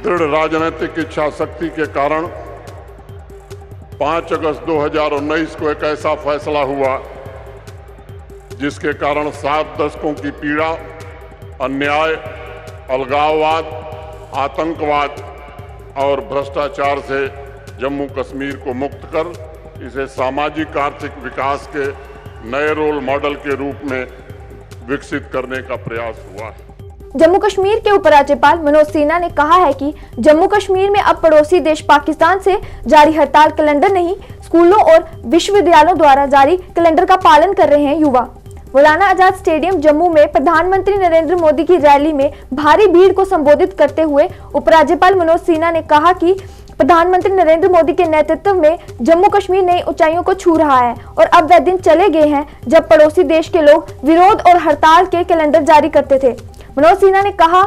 दृढ़ राजनीतिक इच्छा शक्ति के कारण 5 अगस्त 2019 को एक ऐसा फैसला हुआ जिसके कारण 7 दशकों की पीड़ा, अन्याय, अलगाववाद, आतंकवाद और भ्रष्टाचार से जम्मू कश्मीर को मुक्त कर इसे सामाजिक आर्थिक विकास के नए रोल मॉडल के रूप में विकसित करने का प्रयास हुआ है। जम्मू कश्मीर के उपराज्यपाल मनोज सिन्हा ने कहा है कि जम्मू कश्मीर में अब पड़ोसी देश पाकिस्तान से जारी हड़ताल कैलेंडर नहीं, स्कूलों और विश्वविद्यालयों द्वारा जारी कैलेंडर का पालन कर रहे हैं युवा। मौलाना आजाद स्टेडियम जम्मू में प्रधानमंत्री नरेंद्र मोदी की रैली में भारी भीड़ को संबोधित करते हुए उपराज्यपाल मनोज सिन्हा ने कहा कि प्रधानमंत्री नरेंद्र मोदी के नेतृत्व में जम्मू कश्मीर नई ऊंचाइयों को छू रहा है और अब वह दिन चले गए हैं जब पड़ोसी देश के लोग विरोध और हड़ताल के कैलेंडर जारी करते थे। मनोज सिन्हा ने कहा,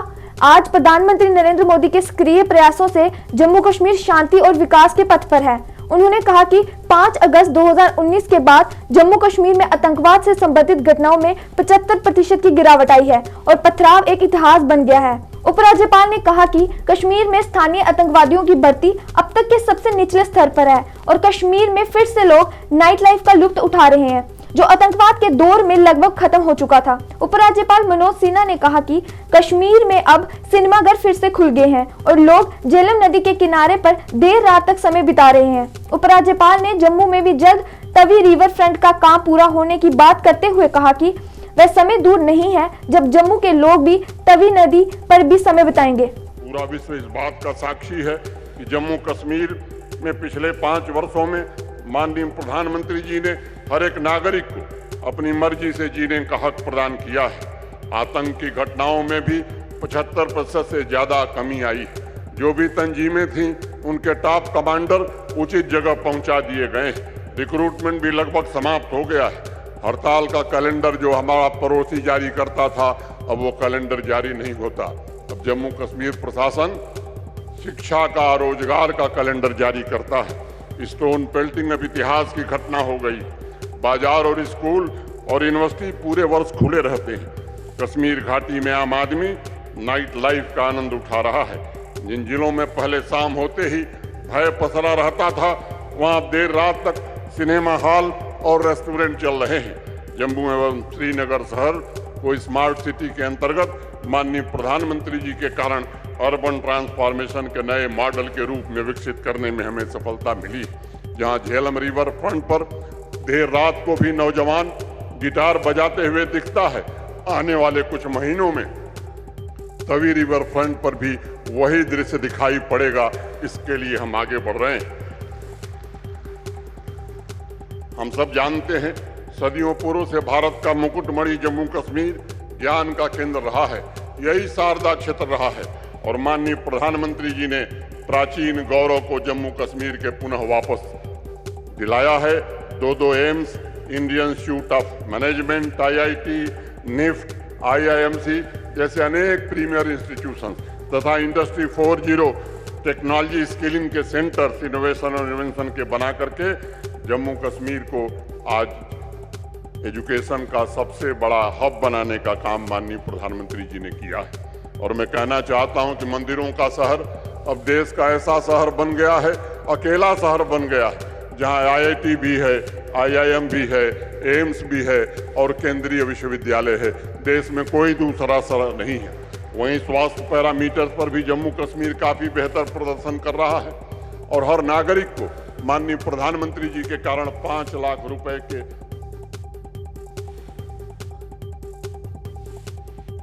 आज प्रधानमंत्री नरेंद्र मोदी के सक्रिय प्रयासों से जम्मू कश्मीर शांति और विकास के पथ पर है। उन्होंने कहा कि 5 अगस्त 2019 के बाद जम्मू कश्मीर में आतंकवाद से संबंधित घटनाओं में 75% की गिरावट आई है और पथराव एक इतिहास बन गया है। उपराज्यपाल ने कहा कि कश्मीर में स्थानीय आतंकवादियों की भर्ती अब तक के सबसे निचले स्तर पर है और कश्मीर में फिर से लोग नाइट लाइफ का लुत्फ उठा रहे हैं, जो आतंकवाद के दौर में लगभग खत्म हो चुका था। उपराज्यपाल मनोज सिन्हा ने कहा कि कश्मीर में अब सिनेमाघर फिर से खुल गए हैं और लोग झेलम नदी के किनारे पर देर रात तक समय बिता रहे हैं। उपराज्यपाल ने जम्मू में भी जल्द तवी रिवर फ्रंट का काम पूरा होने की बात करते हुए कहा कि वह समय दूर नहीं है जब जम्मू के लोग भी तवी नदी पर भी समय बिताएंगे। पूरा विश्व इस बात का साक्षी है कि जम्मू कश्मीर में पिछले 5 वर्षों में माननीय प्रधानमंत्री जी ने हर एक नागरिक को अपनी मर्जी से जीने का हक प्रदान किया है। आतंक की घटनाओं में भी 75% से ज्यादा कमी आई है। जो भी तंजीमें थीं, उनके टॉप कमांडर उचित जगह पहुंचा दिए गए हैं। रिक्रूटमेंट भी लगभग समाप्त हो गया है। हड़ताल का कैलेंडर जो हमारा पड़ोसी जारी करता था, अब वो कैलेंडर जारी नहीं होता। अब जम्मू कश्मीर प्रशासन शिक्षा का, रोजगार का कैलेंडर जारी करता है। स्टोन पेल्टिंग अब इतिहास की घटना हो गई। बाजार और स्कूल और यूनिवर्सिटी पूरे वर्ष खुले रहते हैं। कश्मीर घाटी में आम आदमी नाइट लाइफ का आनंद उठा रहा है। जिन जिलों में पहले शाम होते ही भय पसरा रहता था, वहां देर रात तक सिनेमा हॉल और रेस्टोरेंट चल रहे हैं। जम्मू एवं श्रीनगर शहर को स्मार्ट सिटी के अंतर्गत माननीय प्रधानमंत्री जी के कारण अर्बन ट्रांसफॉर्मेशन के नए मॉडल के रूप में विकसित करने में हमें सफलता मिली। जहां झेलम रिवर फ्रंट पर देर रात को भी नौजवान गिटार बजाते हुए दिखता है, आने वाले कुछ महीनों में तवी रिवर फ्रंट पर भी वही दृश्य दिखाई पड़ेगा। इसके लिए हम आगे बढ़ रहे हैं। हम सब जानते हैं, सदियों पूर्व से भारत का मुकुटमणि जम्मू कश्मीर ज्ञान का केंद्र रहा है। यही शारदा क्षेत्र रहा है और माननीय प्रधानमंत्री जी ने प्राचीन गौरव को जम्मू कश्मीर के पुनः वापस दिलाया है। 2 AIIMS, Indian institute of management, IIT, NIFT, IIMC जैसे अनेक प्रीमियर इंस्टीट्यूशन तथा इंडस्ट्री 4.0 टेक्नोलॉजी स्किलिंग के सेंटर्स, इनोवेशन और इन्वेंशन के बना करके जम्मू कश्मीर को आज एजुकेशन का सबसे बड़ा हब बनाने का काम माननीय प्रधानमंत्री जी ने किया है। और मैं कहना चाहता हूं कि मंदिरों का शहर अब देश का ऐसा शहर बन गया है, अकेला शहर बन गया है, जहां IIT भी है, IIM भी है, एम्स भी है और केंद्रीय विश्वविद्यालय है। देश में कोई दूसरा शहर नहीं है। वहीं स्वास्थ्य पैरामीटर्स पर भी जम्मू कश्मीर काफी बेहतर प्रदर्शन कर रहा है और हर नागरिक को माननीय प्रधानमंत्री जी के कारण 5 लाख रुपए के